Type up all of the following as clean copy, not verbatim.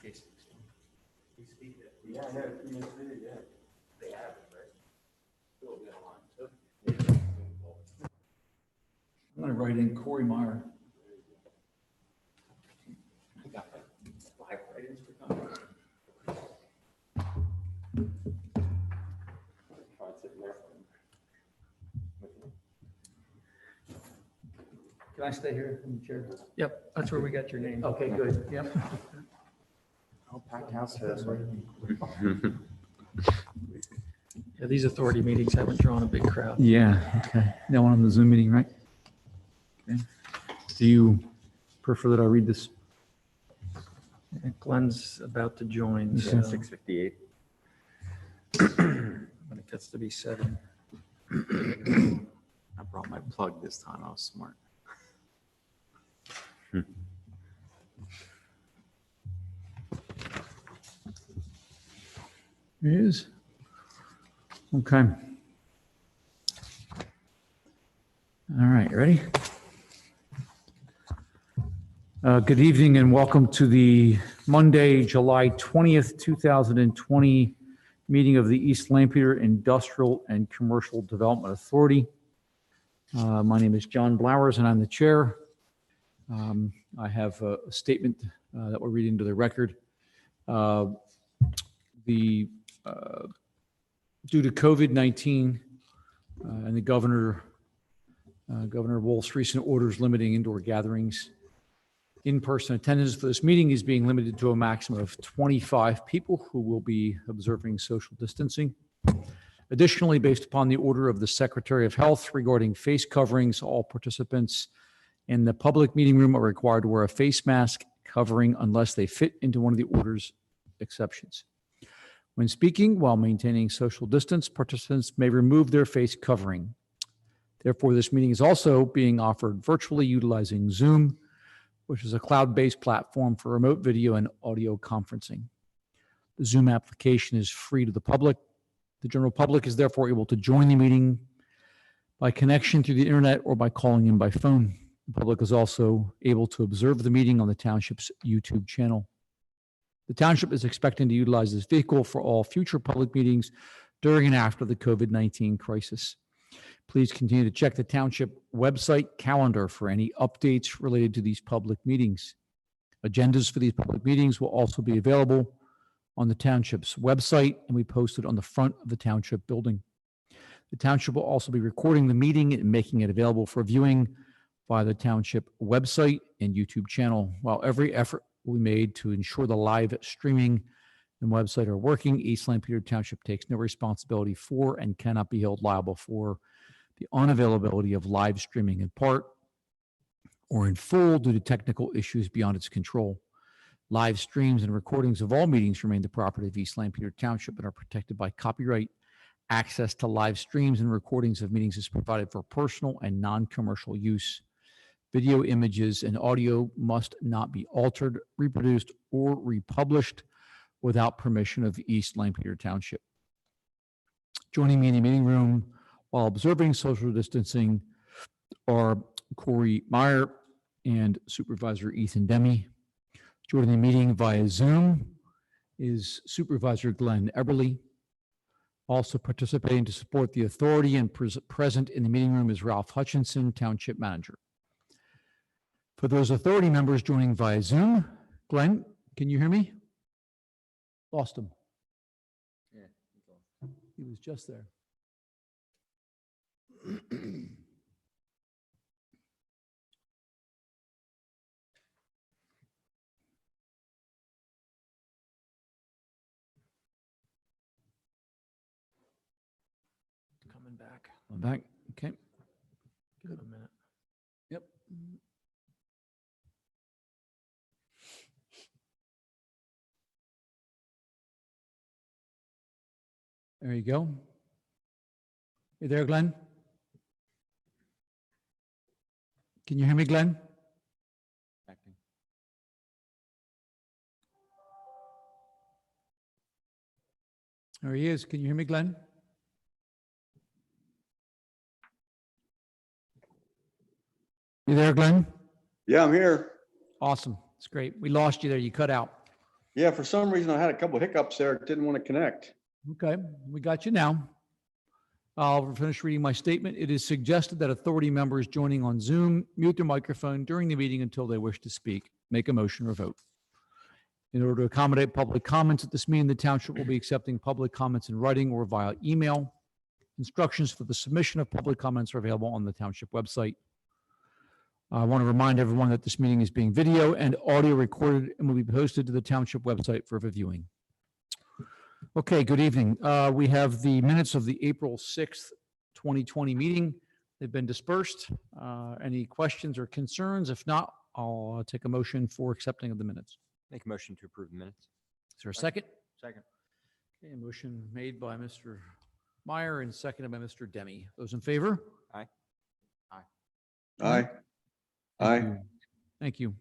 Yeah, I know. Yeah. They have it, right? Still be online too. I'm going to write in Corey Meyer. I got like 5 write-ins for coming. Tried sitting there. Can I stay here in the chair? Yep, that's where we got your name. Okay, good. Yep. Oh, packed house for this one. Yeah, these authority meetings haven't drawn a big crowd. Yeah, okay. That one on the Zoom meeting, right? Okay. Do you prefer that I read this? Glenn's about to join, Okay. so 6:58. when it gets to be 7. I brought my plug this time. I was smart. It is. Okay. All right, ready? Good evening and welcome to the Monday, July 20th, 2020 meeting of the East Lampeter Industrial and Commercial Development Authority. My name is John Blowers and I'm the chair. I have a statement that we'll read into the record. Due to COVID-19 and the Governor Wolf's recent orders limiting indoor gatherings, in-person attendance for this meeting is being limited to a maximum of 25 people who will be observing social distancing. Additionally, based upon the order of the Secretary of Health regarding face coverings, all participants in the public meeting room are required to wear a face mask covering unless they fit into one of the order's exceptions. When speaking while maintaining social distance, participants may remove their face covering. Therefore, this meeting is also being offered virtually utilizing Zoom, which is a cloud-based platform for remote video and audio conferencing. The Zoom application is free to the public. The general public is therefore able to join the meeting by connection through the internet or by calling in by phone. The public is also able to observe the meeting on the township's YouTube channel. The township is expecting to utilize this vehicle for all future public meetings during and after the COVID-19 crisis. Please continue to check the township website calendar for any updates related to these public meetings. Agendas for these public meetings will also be available on the township's website and we posted on the front of the township building. The township will also be recording the meeting and making it available for viewing via the township website and YouTube channel. While every effort will be made to ensure the live streaming and website are working, East Lampeter Township takes no responsibility for and cannot be held liable for the unavailability of live streaming in part or in full due to technical issues beyond its control. Live streams and recordings of all meetings remain the property of East Lampeter Township and are protected by copyright. Access to live streams and recordings of meetings is provided for personal and non-commercial use. Video, images, and audio must not be altered, reproduced, or republished without permission of East Lampeter Township. Joining me in the meeting room while observing social distancing are Corey Meyer and Supervisor Ethan Demme. Joining the meeting via Zoom is Supervisor Glenn Eberly. Also participating to support the authority and present in the meeting room is Ralph Hutchinson, Township Manager. For those authority members joining via Zoom, Glenn, can you hear me? Lost him. Yeah. He was just there. Coming back. I'm back. Okay. Give it a minute. Yep. There you go. You there, Glenn? Can you hear me, Glenn? There he is. Can you hear me, Glenn? You there, Glenn? Yeah, I'm here. Awesome. It's great. We lost you there. You cut out. Yeah, for some reason I had a couple hiccups there. It didn't want to connect. Okay, we got you now. I'll finish reading my statement. It is suggested that authority members joining on Zoom mute their microphone during the meeting until they wish to speak, make a motion or vote. In order to accommodate public comments at this meeting, the township will be accepting public comments in writing or via email. Instructions for the submission of public comments are available on the township website. I want to remind everyone that this meeting is being video and audio recorded and will be posted to the township website for reviewing. Okay, good evening. We have the minutes of the April 6th, 2020 meeting. They've been dispersed. Any questions or concerns? If not, I'll take a motion for accepting of the minutes. Make a motion to approve the minutes. Is there a second? Second. Okay, a motion made by Mr. Meyer and seconded by Mr. Demi. Those in favor? Aye. Thank Aye. you. Thank you.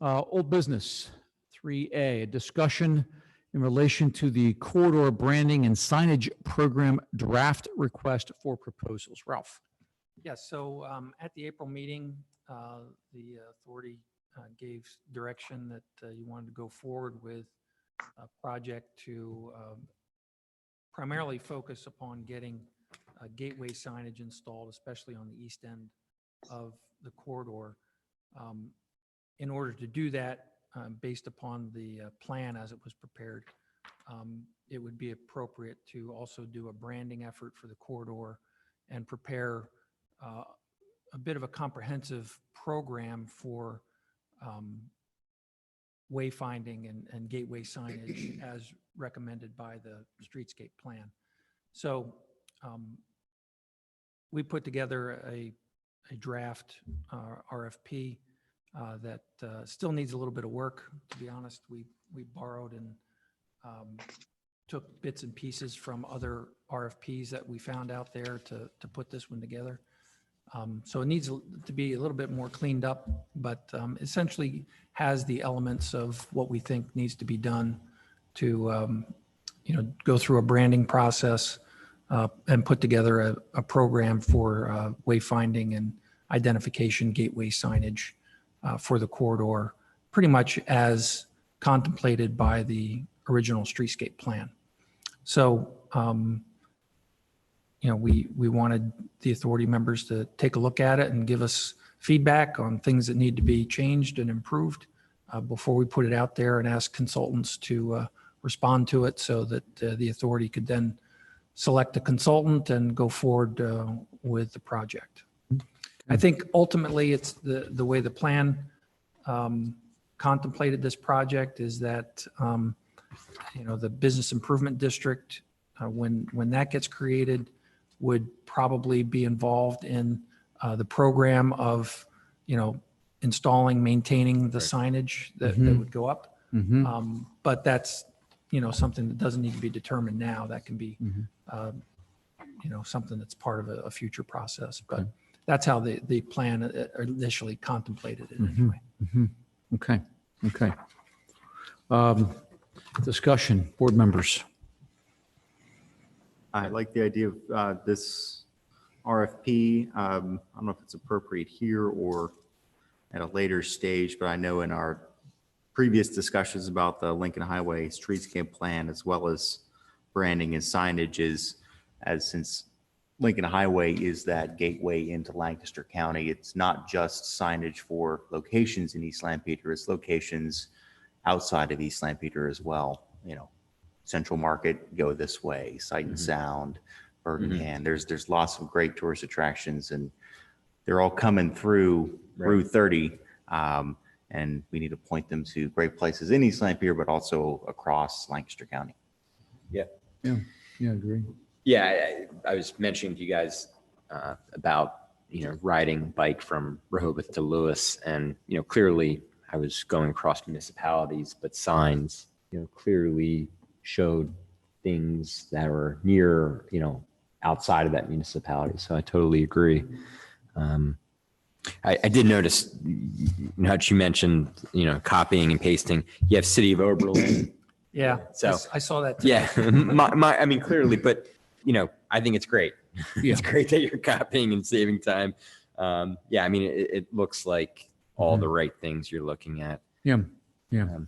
Old business, 3A, a discussion in relation to the corridor branding and signage program draft request for proposals. Ralph? Yes, so at the April meeting, the authority gave direction that you wanted to go forward with a project to primarily focus upon getting gateway signage installed, especially on the east end of the corridor. In order to do that, based upon the plan as it was prepared, it would be appropriate to also do a branding effort for the corridor and prepare a bit of a comprehensive program for wayfinding and gateway signage as recommended by the streetscape plan. So we put together a draft RFP that still needs a little bit of work. To be honest, we borrowed and took bits and pieces from other RFPs that we found out there to put this one together. So it needs to be a little bit more cleaned up, but essentially has the elements of what we think needs to be done to go through a branding process and put together a program for wayfinding and identification gateway signage for the corridor, pretty much as contemplated by the original streetscape plan. So, we wanted the authority members to take a look at it and give us feedback on things that need to be changed and improved before we put it out there, and ask consultants to respond to it so that the authority could then select a consultant and go forward with the project. I think ultimately it's the way the plan contemplated this project is that, the business improvement district, when that gets created, would probably be involved in the program of, installing, maintaining the signage that would go up. But that's, something that doesn't need to be determined now. That can be, something that's part of a future process. But that's how the plan initially contemplated it anyway. Okay. Discussion, board members. I like the idea of this RFP. I don't know if it's appropriate here or at a later stage, but I know in our previous discussions about the Lincoln Highway streetscape plan, as well as branding and signage, since Lincoln Highway is that gateway into Lancaster County, it's not just signage for locations in East Lampeter, it's locations outside of East Lampeter as well. Central Market, go this way, Sight and Sound, Bergenham. There's lots of great tourist attractions, and they're all coming through Route 30. And we need to point them to great places in East Lampeter, but also across Lancaster County. Yeah, agree. Yeah, I was mentioning to you guys about, riding bike from Rehoboth to Lewis, and, clearly I was going across municipalities, but signs, clearly showed things that were near, outside of that municipality. So I totally agree. I did notice, how you mentioned, copying and pasting. You have City of Oberlin. Yeah, So I saw that too. yeah, I mean, clearly, but I think it's great. Yeah. It's great that you're copying and saving time. Yeah, I mean, it looks like all the right things you're looking at. Yeah,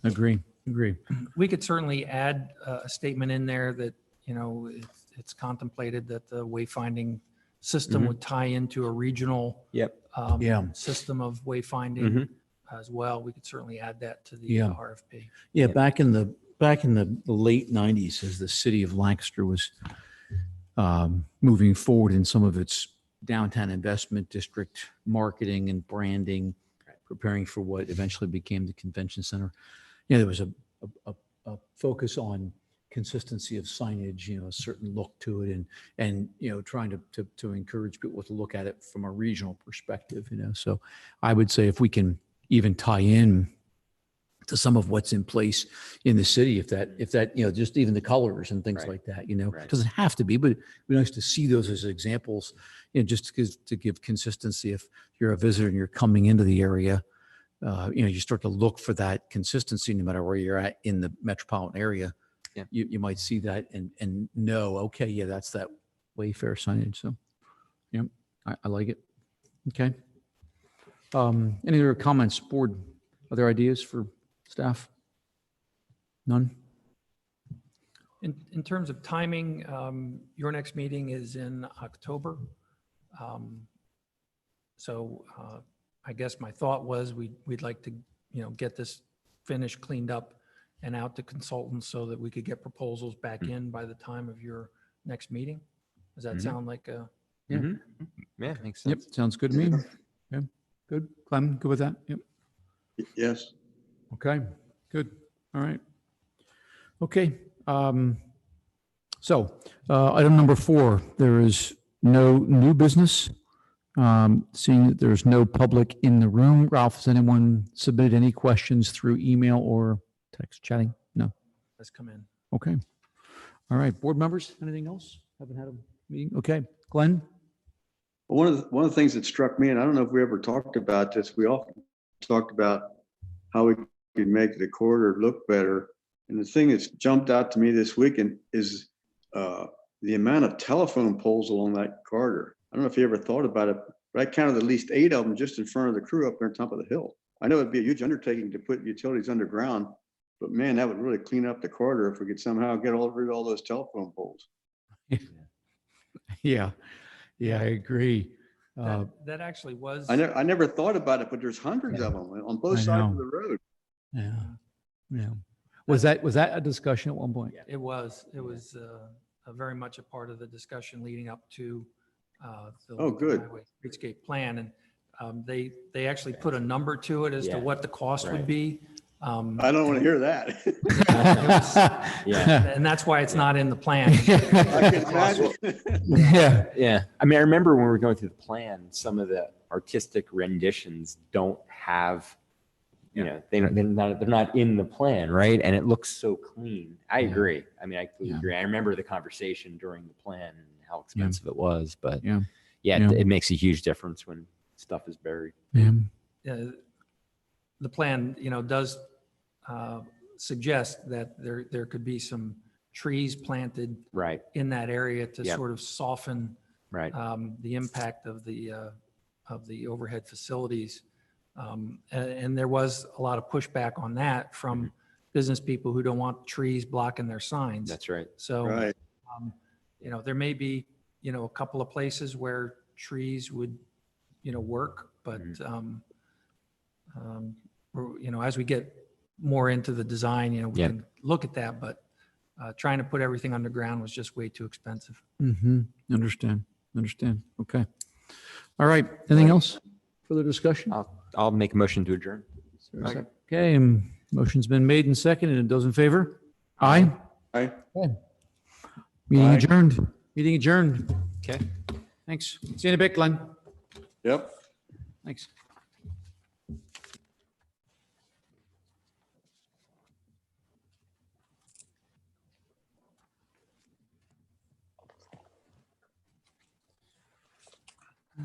agree. Agree. We could certainly add a statement in there that, it's contemplated that the wayfinding system Mhm. would tie into a regional Yep. Yeah. system of wayfinding Mhm. as well. We could certainly add that to the Yeah. RFP. Yeah, Yep. back in the late 90s, as the city of Lancaster was moving forward in some of its downtown investment district marketing and branding, preparing for what eventually became the convention center. There was a focus on consistency of signage, a certain look to it, and trying to encourage people to look at it from a regional perspective. So I would say if we can even tie in to some of what's in place in the city, if that just even the colors and things Right. like that, Right. it doesn't have to be, but it'd be nice to see those as examples, just to give consistency. If you're a visitor and you're coming into the area, you start to look for that consistency no matter where you're at in the metropolitan area. Yeah. You might see that and know, okay, yeah, that's that Wayfair signage. So, yeah, I like it. Okay. Any other comments, board? Other ideas for staff? None? In terms of timing, your next meeting is in October. So I guess my thought was we'd like to, get this finished, cleaned up and out to consultants so that we could get proposals back in by the time of your next meeting. Does that Mhm. sound like a? Yeah. Mhm. Yeah, makes Yep, sense. sounds good to me. Yeah, good. Clem, good with that? Yep. Yes. Okay, good. All right. Okay. So item number 4, there is no new business. Seeing that there's no public in the room, Ralph, has anyone submitted any questions through email or text chatting? No. Let's come in. Okay. All right. Board members, anything else? Haven't had a meeting? Okay. Glenn? One of the things that struck me, and I don't know if we ever talked about this, we often talked about how we could make the corridor look better. And the thing that's jumped out to me this weekend is the amount of telephone poles along that corridor. I don't know if you ever thought about it, but I counted at least 8 of them just in front of the crew up there on top of the hill. I know it'd be a huge undertaking to put utilities underground, but man, that would really clean up the corridor if we could somehow get rid of all those telephone poles. Yeah. Yeah, I agree. That actually was. I never thought about it, but there's hundreds of them on both I sides of know. the road. Yeah. Yeah. Was that a discussion at one point? It was very much a part of the discussion leading up to the Oh, good. highway streetscape plan. And they actually put a number to it as to Yeah. what the cost would Right. be. I don't want to hear that. Yeah. And that's why it's not in the plan. I can imagine. Yeah. Yeah. I mean, I remember when we were going through the plan, some of the artistic renditions don't have, they're not in the plan, right? And it looks so clean. I Yeah. agree. I mean, I completely Yeah. agree. I remember the conversation during the plan and how expensive it was, but Yeah. yeah, Yeah. it makes a huge difference when stuff is buried. Yeah. The plan, does suggest that there could be some trees planted Right. in that area to Yep. sort of soften Right. the impact of the overhead facilities. And there was a lot of pushback on that from business people who don't want trees blocking their signs. That's right. So, Right. there may be, a couple of places where trees would, work, but, as we get more into the design, we Yep. can look at that, but trying to put everything underground was just way too expensive. Mm-hmm. Understand. Okay. All right. Anything else? Further discussion? I'll make a motion to adjourn. Okay. Motion's been made and seconded. And those in favor? Aye. Aye. Okay. Meeting Aye. adjourned. Meeting adjourned. Okay. Thanks. See you in a bit, Glenn. Yep. Thanks.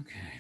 Okay.